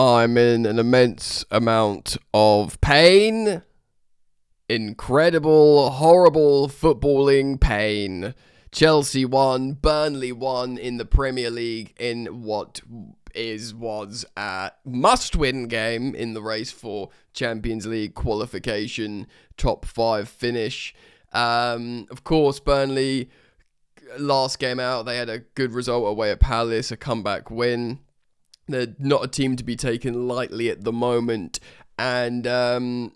I'm in an immense amount of pain. Incredible, horrible footballing pain. Chelsea won, Burnley won in the Premier League in what was a must-win game in the race for Champions League qualification, top 5 finish. Of course, Burnley, last game out, they had a good result away at Palace, a comeback win. They're not a team to be taken lightly at the moment, and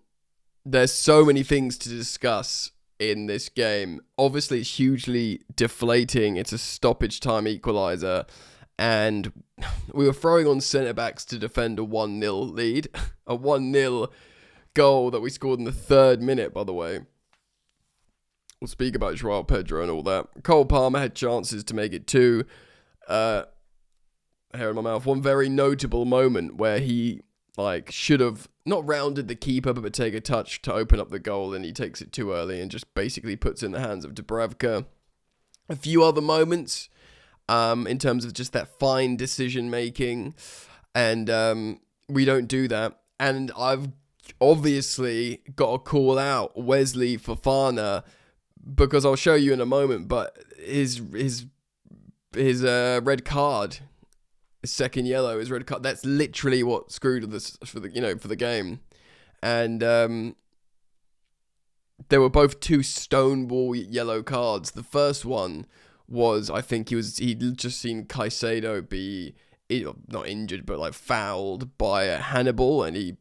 there's so many things to discuss in this game. Obviously, it's hugely deflating. It's a stoppage time equaliser, and we were throwing on centre-backs to defend a 1-0 lead. A 1-0 goal that we scored in the 3rd minute, by the way. We'll speak about Joao Pedro and all that. Cole Palmer had chances to make it 2. Hair in my mouth. One very notable moment where he should have not rounded the keeper, but take a touch to open up the goal, and he takes it too early and just basically puts it in the hands of Dubravka. A few other moments in terms of just that fine decision making, and we don't do that. And I've obviously got to call out Wesley Fofana, because I'll show you in a moment, but his red card, his second yellow, his red card, that's literally what screwed this for the game. And there were both 2 stonewall yellow cards. The first one was, I think he'd just seen Caicedo be not injured, but fouled by Hannibal, and he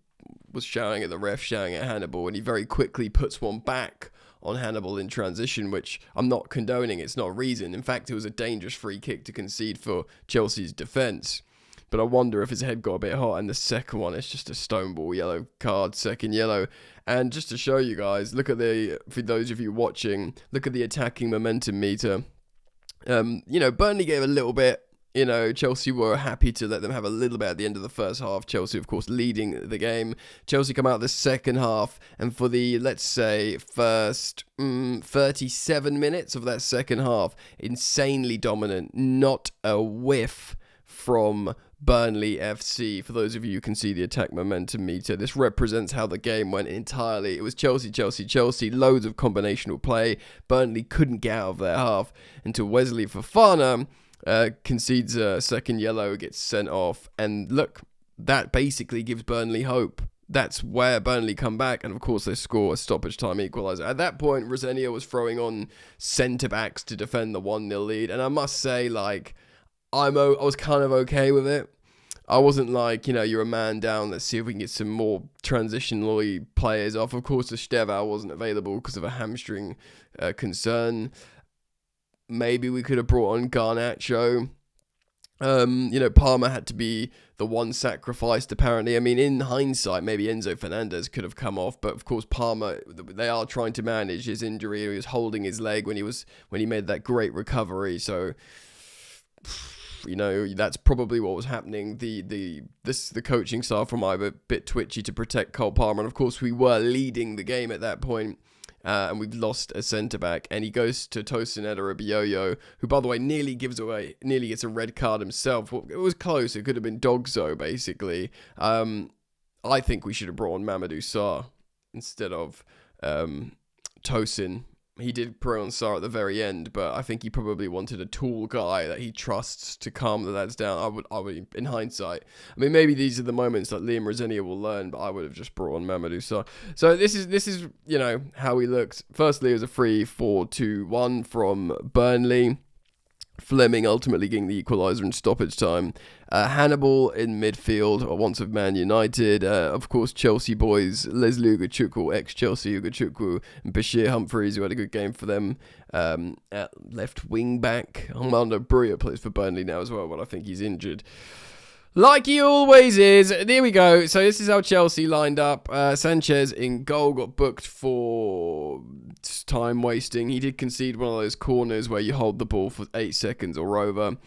was shouting at the ref, shouting at Hannibal, and he very quickly puts one back on Hannibal in transition, which I'm not condoning. It's not a reason. In fact, it was a dangerous free kick to concede for Chelsea's defence. But I wonder if his head got a bit hot. And the second one is just a stonewall yellow card, second yellow. And just to show you guys, look at for those of you watching, look at the attacking momentum meter. Burnley gave a little bit. Chelsea were happy to let them have a little bit at the end of the first half. Chelsea, of course, leading the game. Chelsea come out the second half, and for the, let's say, first 37 minutes of that second half, insanely dominant. Not a whiff from Burnley FC. For those of you who can see the attack momentum meter, this represents how the game went entirely. It was Chelsea, Chelsea, Chelsea, loads of combinational play. Burnley couldn't get out of their half until Wesley Fofana concedes a second yellow, gets sent off, and look, that basically gives Burnley hope. That's where Burnley come back, and of course they score a stoppage time equaliser. At that point, Rosenior was throwing on centre-backs to defend the 1-0 lead, and I must say, I was kind of okay with it. I wasn't you're a man down, let's see if we can get some more transitionally players off. Of course, the Estevao wasn't available because of a hamstring concern. Maybe we could have brought on Garnacho. Palmer had to be the one sacrificed, apparently. I mean, in hindsight, maybe Enzo Fernandez could have come off, but of course, Palmer, they are trying to manage his injury. He was holding his leg when he made that great recovery. So, that's probably what was happening. The coaching staff were a bit twitchy to protect Cole Palmer, and of course, we were leading the game at that point. And we've lost a centre-back, and he goes to Tosin Edarabioyo, who, by the way, nearly gets a red card himself. Well, it was close. It could have been Dogso, basically. I think we should have brought on Mamadou Sarr instead of Tosin. He did put on Sarr at the very end, but I think he probably wanted a tall guy that he trusts to calm the lads down. I would, in hindsight. I mean, maybe these are the moments that Liam Rosenior will learn, but I would have just brought on Mamadou Sarr. So this is how he looks. Firstly, it was a 3-4-2-1 from Burnley. Fleming ultimately getting the equaliser in stoppage time. Hannibal in midfield, once of Man United. Of course, Chelsea boys, Leslie Ugachukwu, ex-Chelsea Ugachukwu, and Bashir Humphreys, who had a good game for them. At left wing back, Armando Bruya plays for Burnley now as well, but I think he's injured. Like he always is. There we go. So this is how Chelsea lined up. Sanchez in goal got booked for time wasting. He did concede one of those corners where you hold the ball for 8 seconds or over.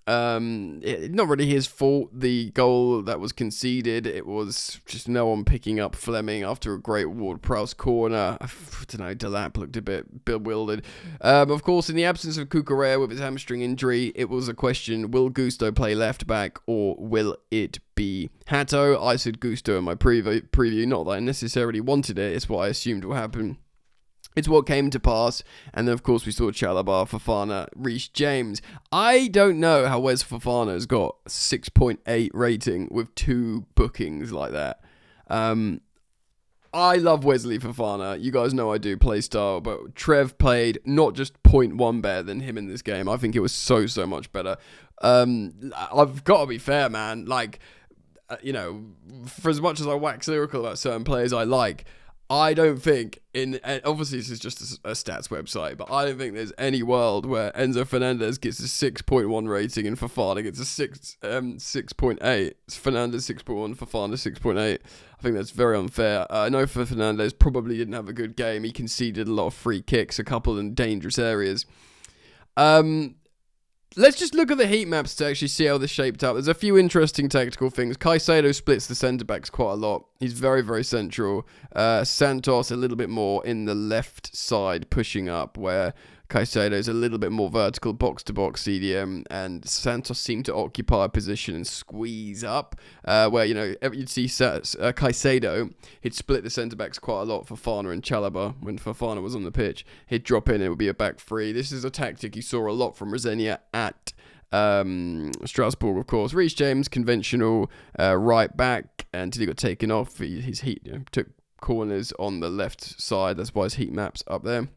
Not really his fault, the goal that was conceded. It was just no one picking up Fleming after a great Ward-Prowse corner. I don't know, Delap looked a bit bewildered. Of course, in the absence of Cucurella with his hamstring injury, it was a question, will Gusto play left back or will it be Hato? I said Gusto in my preview, not that I necessarily wanted it, it's what I assumed will happen. It's what came to pass, and then of course we saw Chalobah, Fofana, Reece James. I don't know how Wes Fofana has got 6.8 rating with 2 bookings like that. I love Wesley Fofana. You guys know I do play style, but Trev played not just 0.1 better than him in this game. I think it was so much better. I've got to be fair, man. Like, for as much as I wax lyrical about certain players I like, I don't think, obviously this is just a stats website, but I don't think there's any world where Enzo Fernandez gets a 6.1 rating and Fofana gets a 6.8. It's Fernandez 6.1, Fofana 6.8. I think that's very unfair. I know for Fernandez probably didn't have a good game. He conceded a lot of free kicks, a couple in dangerous areas. Let's just look at the heat maps to actually see how this shaped up. There's a few interesting tactical things. Caicedo splits the centre-backs quite a lot. He's very central. Santos a little bit more in the left side, pushing up, where Caicedo's a little bit more vertical, box-to-box CDM, and Santos seemed to occupy a position and squeeze up, where, you'd see Caicedo, he'd split the centre-backs quite a lot for Fofana and Chalobah. When Fofana was on the pitch, he'd drop in, it would be a back three. This is a tactic you saw a lot from Rosenior at Strasbourg, of course. Reece James, conventional right back, until he got taken off. His heat took corners on the left side, that's why his heat map's up there.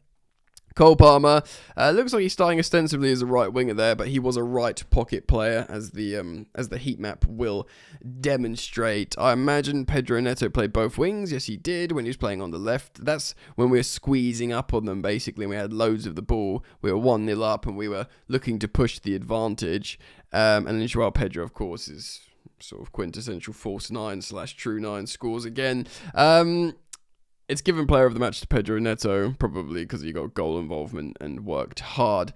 Cole Palmer, looks like he's starting ostensibly as a right winger there, but he was a right pocket player, as the heat map will demonstrate. I imagine Pedro Neto played both wings. Yes, he did when he was playing on the left. That's when we were squeezing up on them, basically. We had loads of the ball. We were 1-0 up, and we were looking to push the advantage. And then Joao Pedro, of course, is sort of quintessential false 9/true 9, scores again. It's given player of the match to Pedro Neto, probably because he got goal involvement and worked hard.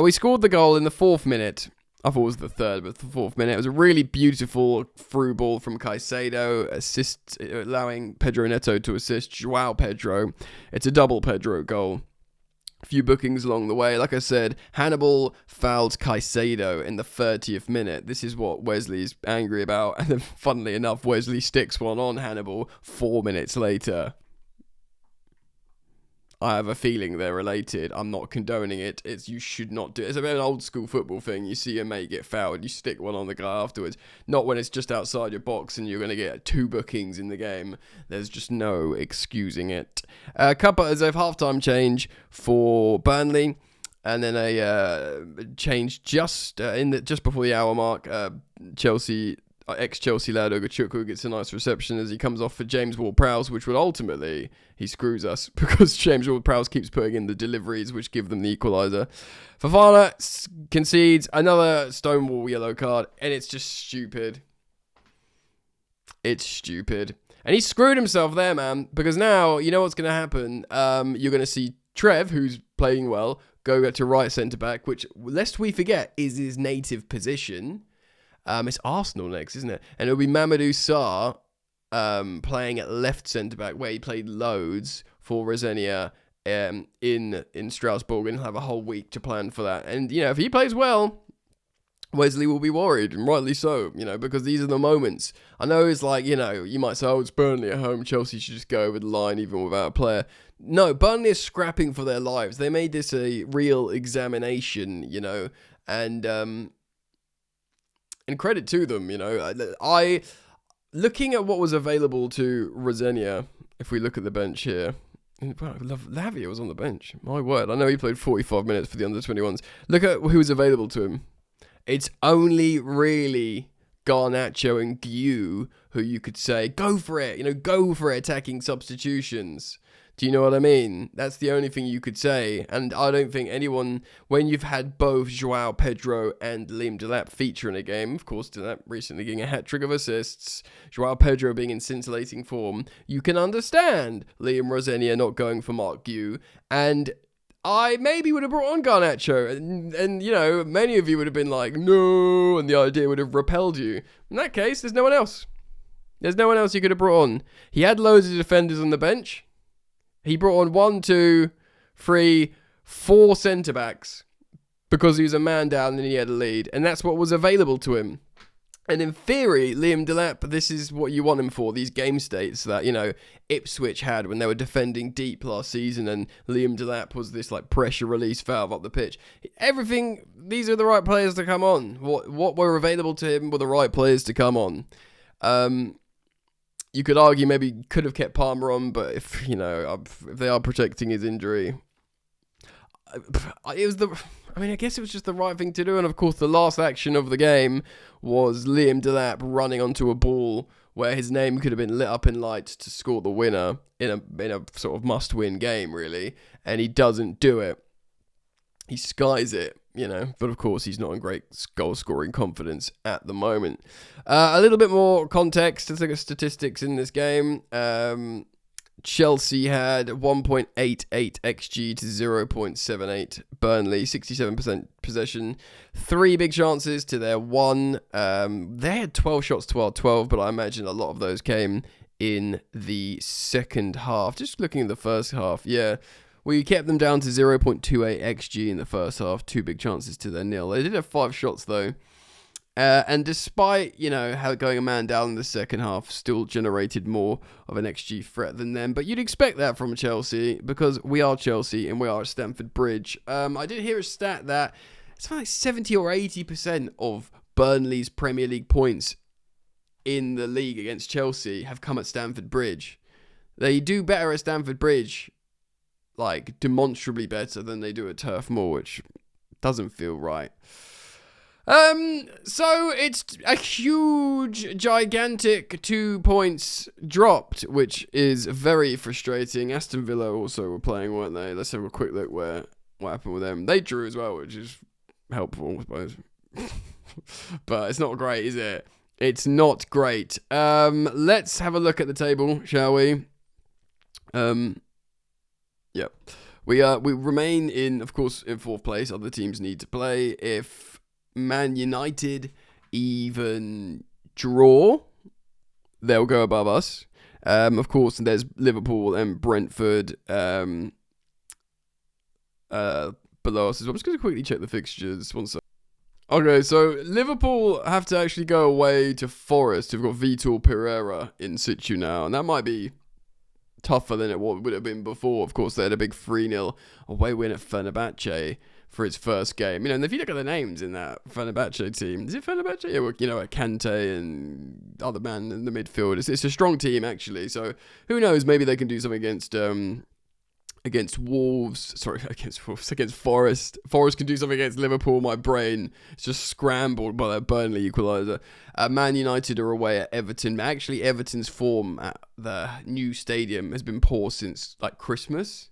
We scored the goal in the 4th minute. I thought it was the 3rd, but the 4th minute. It was a really beautiful through ball from Caicedo, allowing Pedro Neto to assist Joao Pedro. It's a double Pedro goal. A few bookings along the way. Like I said, Hannibal fouled Caicedo in the 30th minute. This is what Wesley's angry about. And then, funnily enough, Wesley sticks one on Hannibal 4 minutes later. I have a feeling they're related. I'm not condoning it. You should not do it. It's a bit of an old school football thing. You see your mate get fouled, you stick one on the guy afterwards. Not when it's just outside your box and you're going to get 2 bookings in the game. There's just no excusing it. Couple as a halftime change for Burnley, and then a change just before the hour mark. Chelsea. Ex-Chelsea lad Ogachukwu gets a nice reception as he comes off for James Ward-Prowse, which would ultimately, he screws us because James Ward-Prowse keeps putting in the deliveries which give them the equaliser. Fofana concedes another stonewall yellow card, and it's just stupid. It's stupid. And he screwed himself there, man, because now, you know what's going to happen? You're going to see Trev, who's playing well, go to right centre-back, which, lest we forget, is his native position. It's Arsenal next, isn't it? And it'll be Mamadou Sarr playing at left centre-back, where he played loads for Rosenior in Strasbourg, and he'll have a whole week to plan for that. And, if he plays well, Wesley will be worried, and rightly so, because these are the moments. I know it's like, you might say, it's Burnley at home, Chelsea should just go over the line even without a player. No, Burnley is scrapping for their lives. They made this a real examination, and credit to them, I looking at what was available to Rosenior, if we look at the bench here, Lavia was on the bench. My word, I know he played 45 minutes for the under-21s. Look at who was available to him. It's only really Garnacho and Guiu who you could say, go for it, go for it, attacking substitutions. Do you know what I mean? That's the only thing you could say. And I don't think anyone, when you've had both Joao Pedro and Liam Delap feature in a game, of course, Delap recently getting a hat-trick of assists, Joao Pedro being in scintillating form, you can understand Liam Rosenior not going for Mark Guiu. And I maybe would have brought on Garnacho, and you know, many of you would have been like, no, and the idea would have repelled you. In that case, there's no one else. There's no one else you could have brought on. He had loads of defenders on the bench. He brought on 1, 2, 3, 4 centre-backs because he was a man down and he had a lead, and that's what was available to him. And in theory, Liam Delap, this is what you want him for, these game states that, you know, Ipswich had when they were defending deep last season, and Liam Delap was this, like, pressure release valve up the pitch. Everything, these are the right players to come on. What were available to him were the right players to come on. You could argue maybe he could have kept Palmer on, but if, you know, if they are protecting his injury, I guess it was just the right thing to do. And of course, the last action of the game was Liam Delap running onto a ball where his name could have been lit up in lights to score the winner in a sort of must-win game, really. And he doesn't do it. He skies it, you know. But of course, he's not in great goal-scoring confidence at the moment. A little bit more context. Let's look at statistics in this game. Chelsea had 1.88 XG to 0.78. Burnley, 67% possession. 3 big chances to their 1. They had 12 shots to our 12, but I imagine a lot of those came in the second half. Just looking at the first half, yeah. We kept them down to 0.28 XG in the first half. 2 big chances to their 0. They did have 5 shots, though. And despite, you know, how going a man down in the second half still generated more of an XG threat than them. But you'd expect that from Chelsea because we are Chelsea and we are at Stamford Bridge. I did hear a stat that it's like 70 or 80% of Burnley's Premier League points in the league against Chelsea have come at Stamford Bridge. They do better at Stamford Bridge, like demonstrably better than they do at Turf Moor, which doesn't feel right. So it's a huge, gigantic 2 points dropped, which is very frustrating. Aston Villa also were playing, weren't they? Let's have a quick look what happened with them. They drew as well, which is helpful, I suppose. But it's not great, is it? It's not great. Let's have a look at the table, shall we? Yep. We remain in, of course, in 4th place. Other teams need to play. If Man United even draw, they'll go above us. Of course, there's Liverpool and Brentford below us as well. I'm just going to quickly check the fixtures. One sec. Okay, so Liverpool have to actually go away to Forest, who've got Vitor Pereira in situ now, and that might be tougher than it would have been before. Of course, they had a big 3-0 away win at Fenerbahce for its first game. You know, and if you look at the names in that Fenerbahce team, is it Fenerbahce? Yeah, well, you know, Kante and other man in the midfield. It's a strong team, actually. So who knows? Maybe they can do something against Wolves. Sorry, against Forest. Forest can do something against Liverpool. My brain is just scrambled by that Burnley equaliser. Man United are away at Everton. Actually, Everton's form at the new stadium has been poor since like Christmas.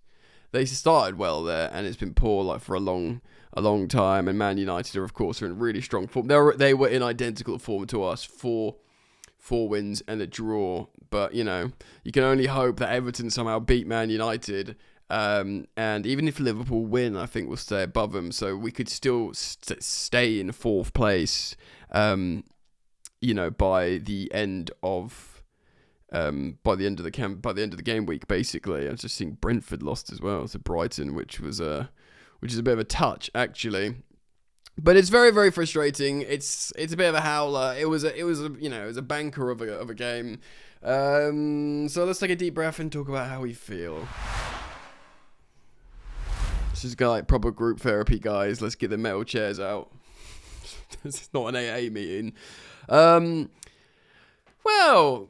They started well there, and it's been poor like for a long time. And Man United are, of course, in really strong form. They were in identical form to us, 4 wins and a draw. But you know, you can only hope that Everton somehow beat Man United. And even if Liverpool win, I think we'll stay above them. So we could still stay in 4th place. You know, by the end of the game week, basically. I was just seeing Brentford lost as well to Brighton, which is a bit of a touch, actually. But it's very, very frustrating. It's a bit of a howler. It was a banker of a game. So let's take a deep breath and talk about how we feel. This is like proper group therapy, guys. Let's get the metal chairs out. This is not an AA meeting. Well,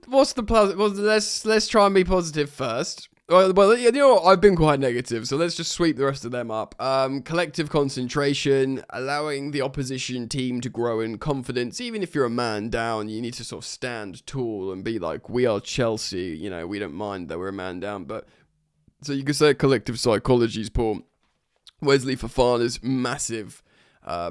what's the positive? Well, let's try and be positive first. Well, you know what? I've been quite negative, so let's just sweep the rest of them up. Collective concentration, allowing the opposition team to grow in confidence. Even if you're a man down, you need to sort of stand tall and be like, we are Chelsea. You know, we don't mind that we're a man down. But so you could say collective psychology is poor. Wesley Fofana's massive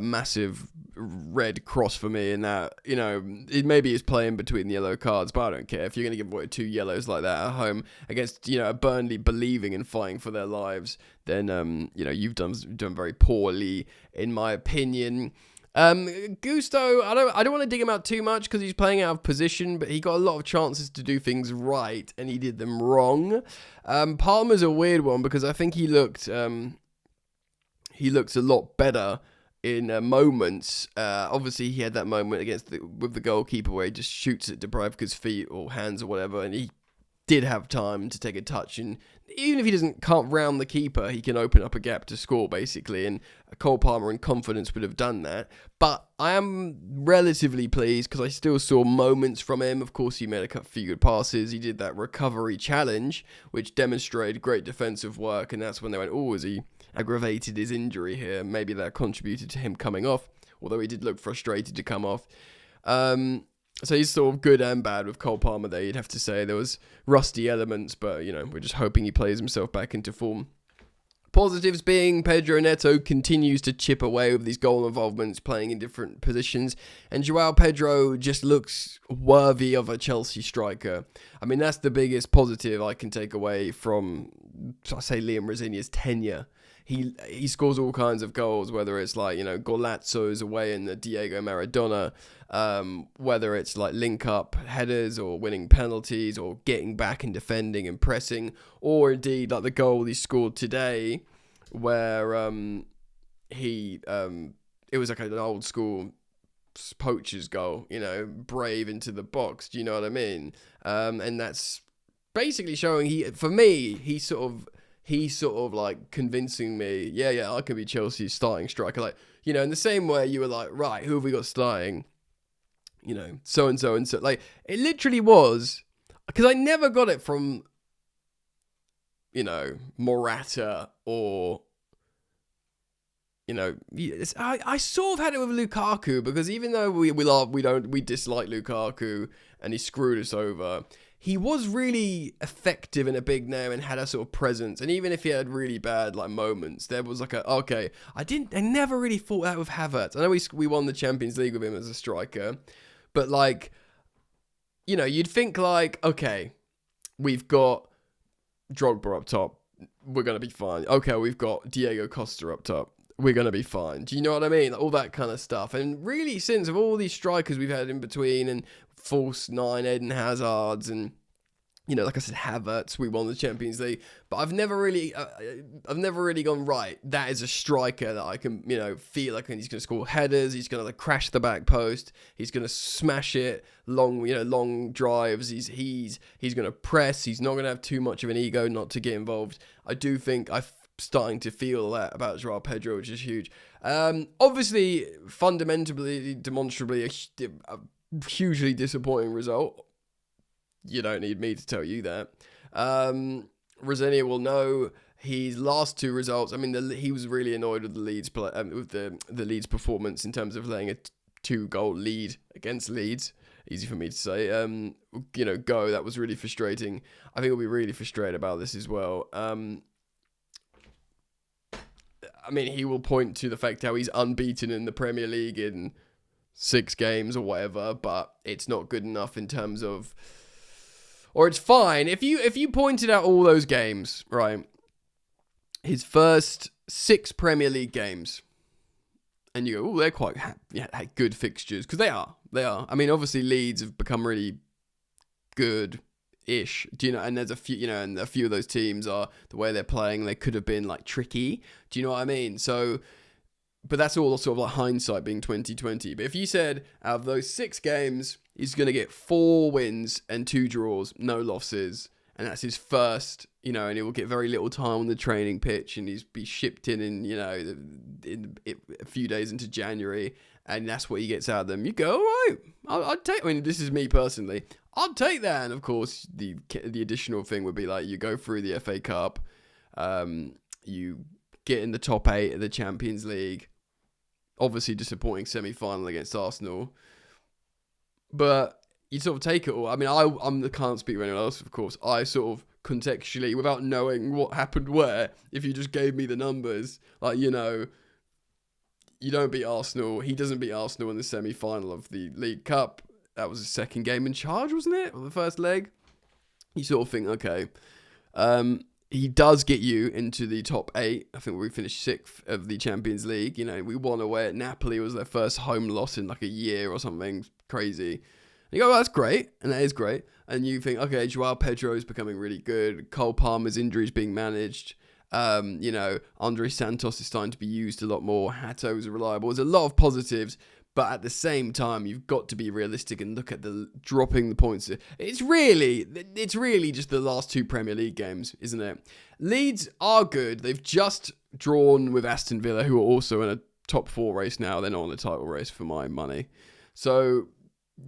massive red cross for me in that, it maybe is playing between the yellow cards, but I don't care. If you're going to give away 2 yellows like that at home against, Burnley believing and fighting for their lives, then, you've done very poorly, in my opinion. Gusto, I don't want to dig him out too much because he's playing out of position, but he got a lot of chances to do things right and he did them wrong. Palmer's a weird one because I think he looked a lot better in moments. Obviously he had that moment with the goalkeeper where he just shoots at Dubravka's feet or hands or whatever, and he did have time to take a touch, and even if he can't round the keeper, he can open up a gap to score, basically, and Cole Palmer in confidence would have done that. But I am relatively pleased because I still saw moments from him. Of course, he made a few good passes. He did that recovery challenge, which demonstrated great defensive work, and that's when they went, has he aggravated his injury here? Maybe that contributed to him coming off, although he did look frustrated to come off. So he's sort of good and bad with Cole Palmer there, you'd have to say. There was rusty elements, but, we're just hoping he plays himself back into form. Positives being Pedro Neto continues to chip away with these goal involvements, playing in different positions, and Joao Pedro just looks worthy of a Chelsea striker. I mean, that's the biggest positive I can take away from, I say, Liam Rosenior's tenure. He scores all kinds of goals, whether it's like, Golazzo's away in the Diego Maradona, whether it's like link-up headers or winning penalties or getting back and defending and pressing, or indeed like the goal he scored today where it was like an old-school poacher's goal, brave into the box, do you know what I mean? And that's basically showing he's sort of like convincing me, I can be Chelsea's starting striker. Like, in the same way you were like, right, who have we got starting? So-and-so and so. Like, it literally was, because I never got it from, Morata or, I sort of had it with Lukaku, because even though we dislike Lukaku and he screwed us over, he was really effective and a big name and had a sort of presence. And even if he had really bad like moments, there was like I never really thought that with Havertz. I know we won the Champions League with him as a striker, but like, you'd think like, okay, we've got Drogba up top, we're going to be fine. Okay, we've got Diego Costa up top, we're going to be fine. Do you know what I mean? Like, all that kind of stuff. And really, since of all these strikers we've had in between, and false 9 Eden Hazards, and like I said, Havertz, we won the Champions League, but I've never really gone, right, that is a striker that I can feel like he's going to score headers, he's going to like crash the back post, he's going to smash it long drives, he's going to press, he's not going to have too much of an ego not to get involved. I do think I'm starting to feel that about Joao Pedro, which is huge. Obviously, fundamentally, demonstrably a hugely disappointing result. You don't need me to tell you that. Rosenior will know his last 2 results. I mean, he was really annoyed with the Leeds with the Leeds performance in terms of laying a 2-goal lead against Leeds. Easy for me to say. That was really frustrating. I think he'll be really frustrated about this as well. I mean, he will point to the fact how he's unbeaten in the Premier League in 6 games or whatever, but it's not good enough in terms of, or it's fine if you pointed out all those games, right? His first 6 Premier League games, and you go, they're quite good fixtures, because they are. I mean, obviously Leeds have become really good-ish, and there's a few, and a few of those teams are, the way they're playing, they could have been like tricky. Do you know what I mean? So, but that's all sort of like hindsight being 2020. But if you said out of those 6 games, he's going to get 4 wins and 2 draws, no losses, and that's his first, and he will get very little time on the training pitch, and he's be shipped in a few days into January, and that's what he gets out of them. You go, all right, I'll take. I mean, this is me personally. I'll take that. And of course, the additional thing would be like, you go through the FA Cup, you get in the top 8 of the Champions League. Obviously, disappointing semi-final against Arsenal, but you sort of take it all. I mean, I can't speak for anyone else, of course. I sort of contextually, without knowing what happened where, if you just gave me the numbers, like, you you don't beat Arsenal. He doesn't beat Arsenal in the semi-final of the League Cup. That was his second game in charge, wasn't it? Or the first leg. You sort of think, okay, he does get you into the top 8. I think we finished 6th of the Champions League. You know, we won away at Napoli. It was their first home loss in like a year or something crazy. You go, well, that's great, and that is great. And you think, okay, Joao Pedro is becoming really good. Cole Palmer's injury is being managed. You know, Andre Santos is starting to be used a lot more. Hato is reliable. There's a lot of positives, but at the same time, you've got to be realistic and look at the dropping the points. It's really just the last 2 Premier League games, isn't it? Leeds are good. They've just drawn with Aston Villa, who are also in a top 4 race now. They're not in the title race for my money. So,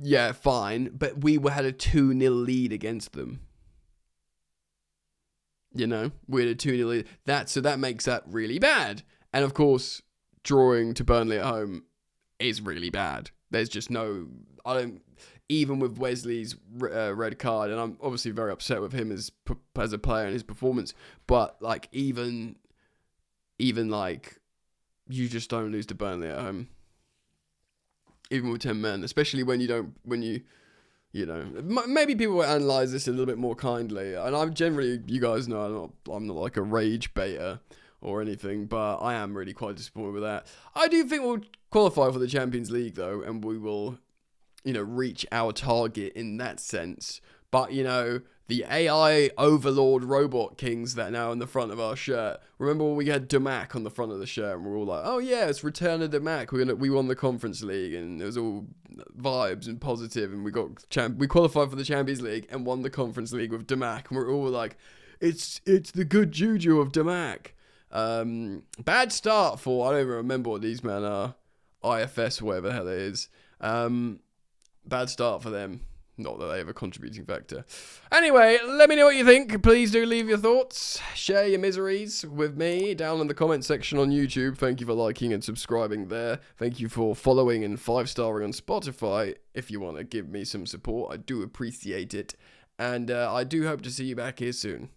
yeah, fine. But we had a 2-0 lead against them. You know, we had a 2-0 lead. So that makes that really bad. And of course, drawing to Burnley at home is really bad. There's just even with Wesley's red card, and I'm obviously very upset with him as a player and his performance, but like even like you just don't lose to Burnley at home. Even with 10 men, especially when you know, maybe people will analyze this a little bit more kindly. And I'm generally, you guys know, I'm not like a rage baiter or anything, but I am really quite disappointed with that. I do think we'll qualify for the Champions League though, and we will, you know, reach our target in that sense. But, you know, the AI overlord robot kings that are now in the front of our shirt. Remember when we had Damac on the front of the shirt and we're all like, oh yeah, it's Return of Damac. We won the Conference League and it was all vibes and positive, and we qualified for the Champions League and won the Conference League with Damac, and we're all like, it's the good juju of Damac. Bad start for, I don't even remember what these men are, IFS, whatever the hell it is. Bad start for them. Not that they have a contributing factor. Anyway, let me know what you think. Please do leave your thoughts. Share your miseries with me down in the comment section on YouTube. Thank you for liking and subscribing there. Thank you for following and 5-starring on Spotify. If you want to give me some support, I do appreciate it. And I do hope to see you back here soon.